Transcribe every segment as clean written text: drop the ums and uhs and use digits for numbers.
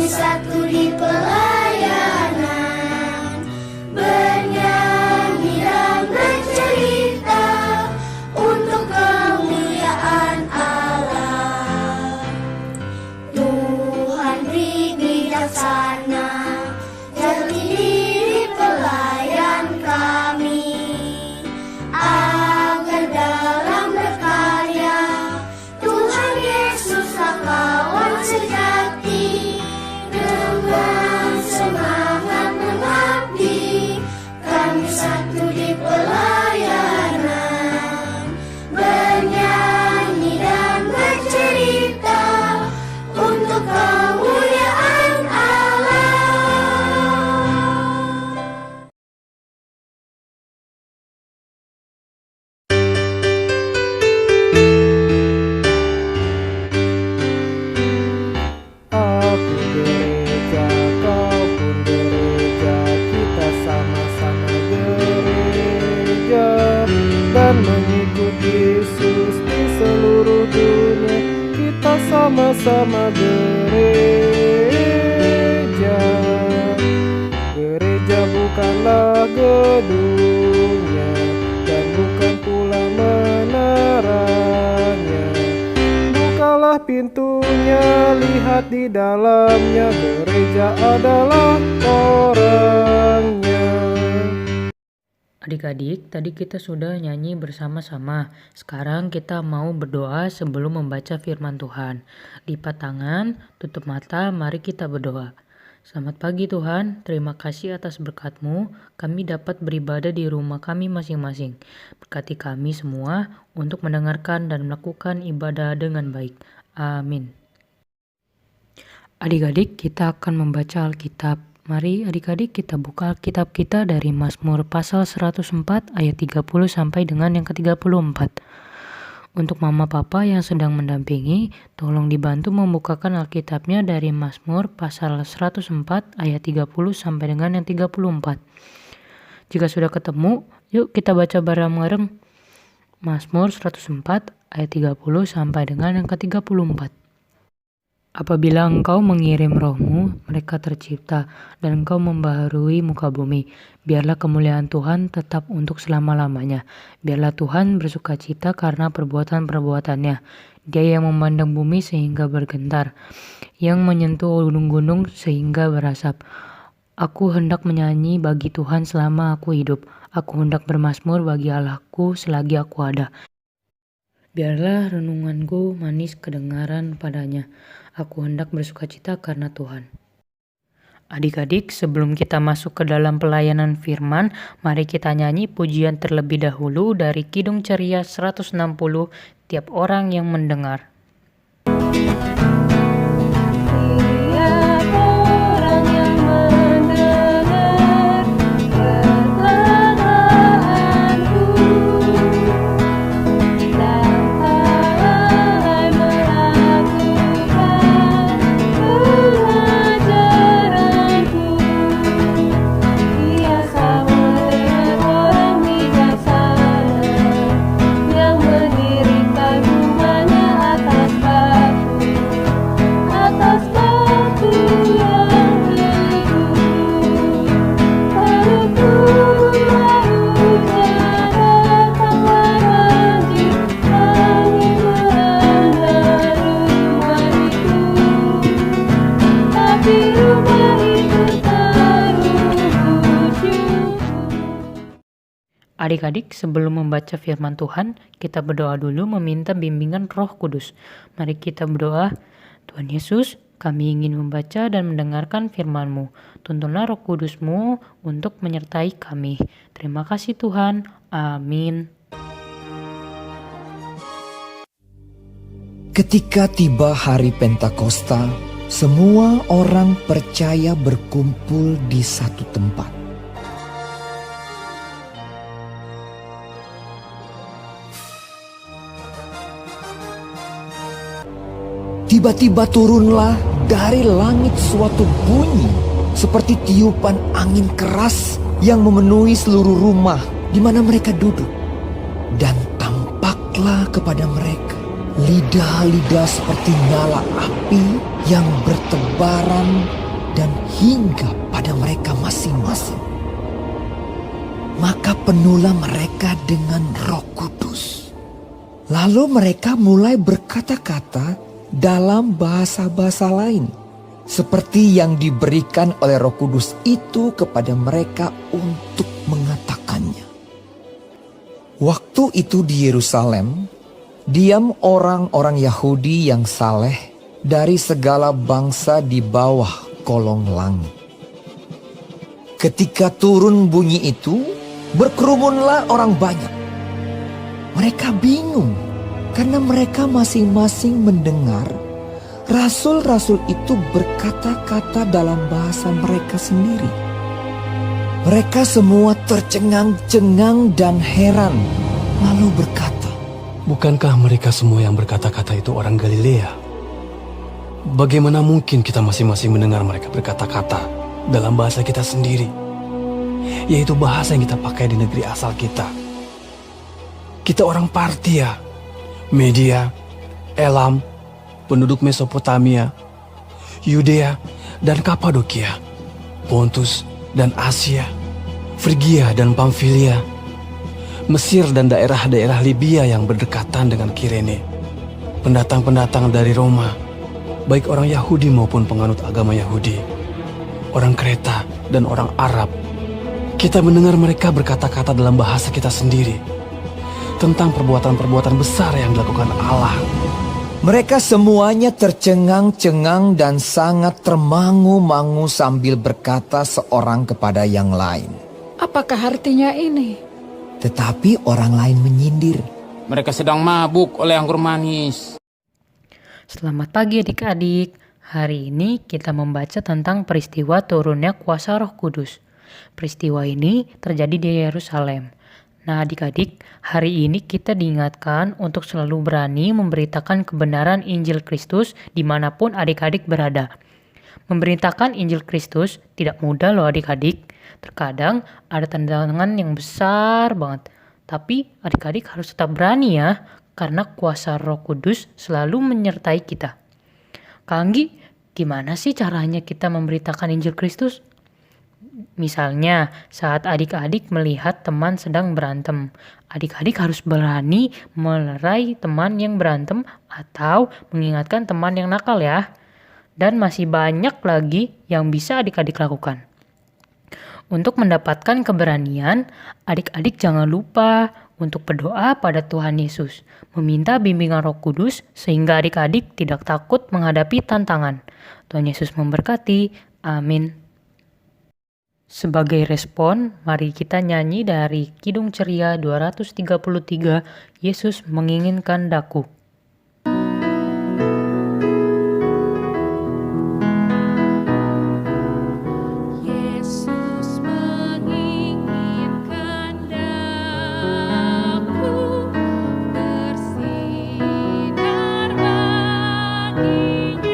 satu di pelayanan, bernyanyi dan bercerita untuk kemuliaan Allah. Tuhan beri bijaksana jadi diri pelayan kami, agar dalam berkarya Tuhan Yesuslah kawan sejati. Dengan semangat mengabdi, kami satu di pelayanan, bernyanyi dan bercerita untuk kemuliaan Allah. Aku gereja, kau pun gereja, kita sama-sama gereja dan mengikut Yesus di seluruh dunia. Kita sama-sama gereja. Gereja bukanlah gedungnya dan bukan pula menaranya. Bukalah pintunya, lihat di dalamnya, gereja adalah orangnya. Adik-adik, tadi kita sudah nyanyi bersama-sama. Sekarang kita mau berdoa sebelum membaca firman Tuhan. Lipat tangan, tutup mata, mari kita berdoa. Selamat pagi Tuhan, terima kasih atas berkat-Mu. Kami dapat beribadah di rumah kami masing-masing. Berkati kami semua untuk mendengarkan dan melakukan ibadah dengan baik. Amin. Adik-adik, kita akan membaca Alkitab. Mari adik-adik kita buka Alkitab kita dari Mazmur pasal 104 ayat 30 sampai dengan yang ke-34. Untuk mama papa yang sedang mendampingi, tolong dibantu membukakan Alkitabnya dari Mazmur pasal 104 ayat 30 sampai dengan yang 34. Jika sudah ketemu, yuk kita baca bareng-bareng Mazmur 104 ayat 30 sampai dengan yang ke-34. Apabila Engkau mengirim roh-Mu, mereka tercipta, dan Engkau membaharui muka bumi. Biarlah kemuliaan Tuhan tetap untuk selama-lamanya. Biarlah Tuhan bersukacita karena perbuatan-perbuatannya. Dia yang memandang bumi sehingga bergetar, yang menyentuh gunung-gunung sehingga berasap. Aku hendak menyanyi bagi Tuhan selama aku hidup. Aku hendak bermazmur bagi Allahku selagi aku ada. Biarlah renunganku manis kedengaran padanya. Aku hendak bersukacita karena Tuhan. Adik-adik, sebelum kita masuk ke dalam pelayanan firman, mari kita nyanyi pujian terlebih dahulu dari Kidung Ceria 160, tiap orang yang mendengar. Adik-adik, sebelum membaca firman Tuhan, kita berdoa dulu meminta bimbingan Roh Kudus. Mari kita berdoa. Tuhan Yesus, kami ingin membaca dan mendengarkan firman-Mu. Tuntunlah Roh Kudus-Mu untuk menyertai kami. Terima kasih Tuhan. Amin. Ketika tiba hari Pentakosta, semua orang percaya berkumpul di satu tempat. Tiba-tiba turunlah dari langit suatu bunyi seperti tiupan angin keras yang memenuhi seluruh rumah di mana mereka duduk. Dan tampaklah kepada mereka lidah-lidah seperti nyala api yang bertebaran dan hingga pada mereka masing-masing. Maka penuhlah mereka dengan Roh Kudus. Lalu mereka mulai berkata-kata dalam bahasa-bahasa lain, seperti yang diberikan oleh Roh Kudus itu kepada mereka untuk mengatakannya. Waktu itu di Yerusalem, diam orang-orang Yahudi yang saleh dari segala bangsa di bawah kolong langit. Ketika turun bunyi itu, berkerumunlah orang banyak. Mereka bingung karena mereka masing-masing mendengar rasul-rasul itu berkata-kata dalam bahasa mereka sendiri. Mereka semua tercengang-cengang dan heran, lalu berkata, "Bukankah mereka semua yang berkata-kata itu orang Galilea? Bagaimana mungkin kita masing-masing mendengar mereka berkata-kata dalam bahasa kita sendiri, yaitu bahasa yang kita pakai di negeri asal kita? Kita orang Partia, Media, Elam, penduduk Mesopotamia, Yudea dan Kapadokia, Pontus dan Asia, Frigia dan Pamfilia, Mesir dan daerah-daerah Libya yang berdekatan dengan Kirene, pendatang-pendatang dari Roma, baik orang Yahudi maupun penganut agama Yahudi, orang Kreta dan orang Arab. Kita mendengar mereka berkata-kata dalam bahasa kita sendiri tentang perbuatan-perbuatan besar yang dilakukan Allah." Mereka semuanya tercengang-cengang dan sangat termangu-mangu sambil berkata seorang kepada yang lain, Apakah artinya ini? tetapi orang lain menyindir. Mereka sedang mabuk oleh anggur manis. Selamat pagi adik-adik. Hari ini kita membaca tentang peristiwa turunnya kuasa Roh Kudus. Peristiwa ini terjadi di Yerusalem. Nah adik-adik, hari ini kita diingatkan untuk selalu berani memberitakan kebenaran Injil Kristus dimanapun adik-adik berada. Memberitakan Injil Kristus tidak mudah loh adik-adik. Terkadang ada tantangan yang besar banget. Tapi adik-adik harus tetap berani ya, karena kuasa Roh Kudus selalu menyertai kita. Kak Anggi, gimana sih caranya kita memberitakan Injil Kristus? Misalnya, saat adik-adik melihat teman sedang berantem, adik-adik harus berani melerai teman yang berantem atau mengingatkan teman yang nakal ya. Dan masih banyak lagi yang bisa adik-adik lakukan. Untuk mendapatkan keberanian, adik-adik jangan lupa untuk berdoa pada Tuhan Yesus, meminta bimbingan Roh Kudus sehingga adik-adik tidak takut menghadapi tantangan. Tuhan Yesus memberkati. Amin. Sebagai respon, mari kita nyanyi dari Kidung Ceria 233, Yesus Menginginkan Daku. Yesus menginginkan daku bersinar baginya.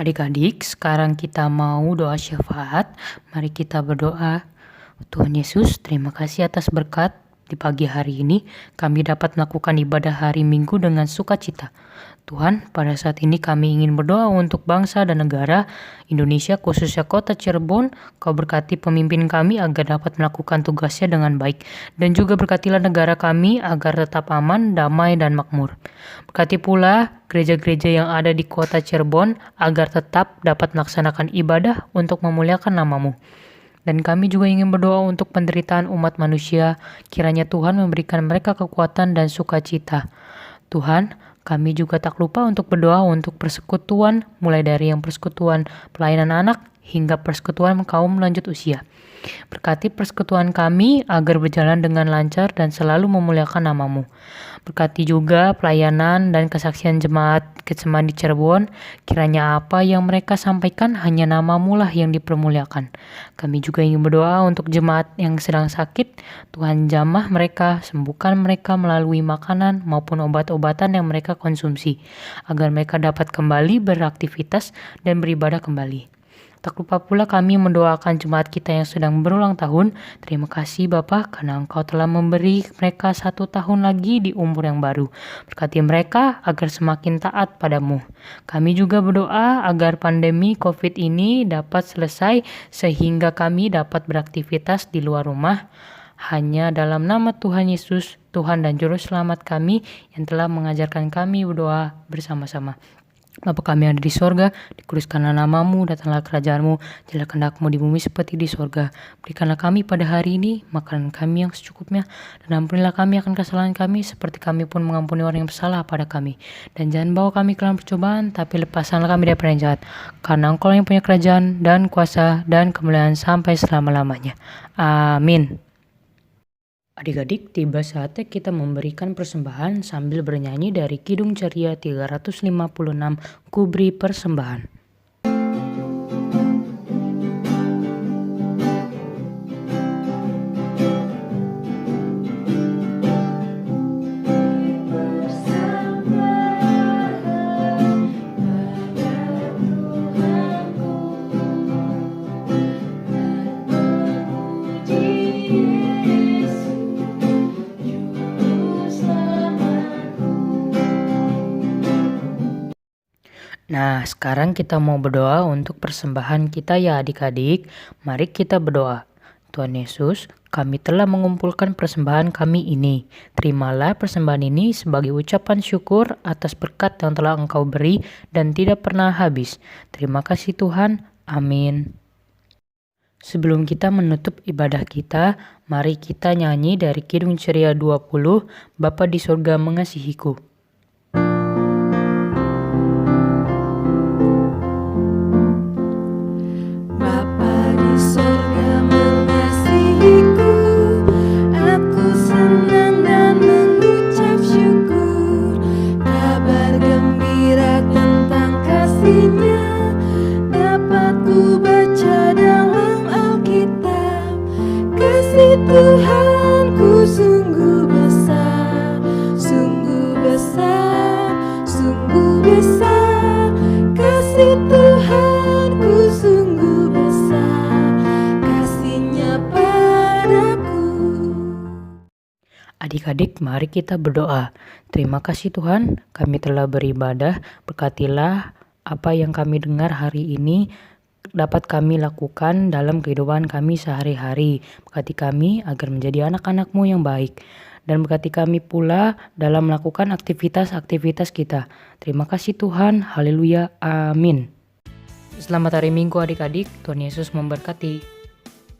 Adik-adik, sekarang kita mau doa syafaat. Mari kita berdoa. Tuhan Yesus, terima kasih atas berkat di pagi hari ini. Kami dapat melakukan ibadah hari Minggu dengan sukacita. Tuhan, pada saat ini kami ingin berdoa untuk bangsa dan negara Indonesia, khususnya kota Cirebon. Kau berkati pemimpin kami agar dapat melakukan tugasnya dengan baik. Dan juga berkatilah negara kami agar tetap aman, damai, dan makmur. Berkati pula gereja-gereja yang ada di kota Cirebon agar tetap dapat melaksanakan ibadah untuk memuliakan nama-Mu. Dan kami juga ingin berdoa untuk penderitaan umat manusia. Kiranya Tuhan memberikan mereka kekuatan dan sukacita. Tuhan, Kami juga tak lupa untuk berdoa untuk persekutuan, mulai dari yang persekutuan pelayanan anak hingga persekutuan kaum lanjut usia. Berkati persekutuan kami agar berjalan dengan lancar dan selalu memuliakan nama-Mu. Berkati juga pelayanan dan kesaksian jemaat Getsemani di Cirebon, kiranya apa yang mereka sampaikan hanya nama-Mu lah yang dipermuliakan. Kami juga ingin berdoa untuk jemaat yang sedang sakit, Tuhan jamah mereka, sembuhkan mereka melalui makanan maupun obat-obatan yang mereka konsumsi, agar mereka dapat kembali beraktivitas dan beribadah kembali. Tak lupa pula kami mendoakan jemaat kita yang sedang berulang tahun. Terima kasih Bapa karena Engkau telah memberi mereka 1 tahun lagi di umur yang baru. Berkati mereka agar semakin taat padamu. Kami juga berdoa agar pandemi COVID ini dapat selesai sehingga kami dapat beraktivitas di luar rumah. Hanya dalam nama Tuhan Yesus, Tuhan dan Juru Selamat kami yang telah mengajarkan kami berdoa bersama-sama. Bapa kami yang ada di sorga, dikuduskanlah nama-Mu, datanglah kerajaan-Mu, jadilah kehendak-Mu di bumi seperti di sorga. Berikanlah kami pada hari ini makanan kami yang secukupnya, dan ampunilah kami akan kesalahan kami, seperti kami pun mengampuni orang yang bersalah pada kami. Dan jangan bawa kami ke dalam percobaan, tapi lepaskanlah kami dari yang jahat. Karena Engkau yang punya kerajaan, dan kuasa, dan kemuliaan sampai selama-lamanya. Amin. Adik-adik, tiba saatnya kita memberikan persembahan sambil bernyanyi dari Kidung Ceria 356 Kubri Persembahan. Nah, sekarang kita mau berdoa untuk persembahan kita ya adik-adik. Mari kita berdoa. Tuhan Yesus, kami telah mengumpulkan persembahan kami ini. Terimalah persembahan ini sebagai ucapan syukur atas berkat yang telah Engkau beri dan tidak pernah habis. Terima kasih Tuhan. Amin. Sebelum kita menutup ibadah kita, mari kita nyanyi dari Kidung Ceria 20, Bapa di Sorga Mengasihiku. Tuhanku sungguh besar, sungguh besar, sungguh besar. Kasih Tuhanku sungguh besar, kasih-Nya padaku. Adik-adik, mari kita berdoa. Terima kasih Tuhan, kami telah beribadah. Berkatilah apa yang kami dengar hari ini dapat kami lakukan dalam kehidupan kami sehari-hari. Berkati kami agar menjadi anak-anak-Mu yang baik. Dan berkati kami pula dalam melakukan aktivitas-aktivitas kita. Terima kasih Tuhan. Haleluya. Amin. Selamat hari Minggu adik-adik. Tuhan Yesus memberkati.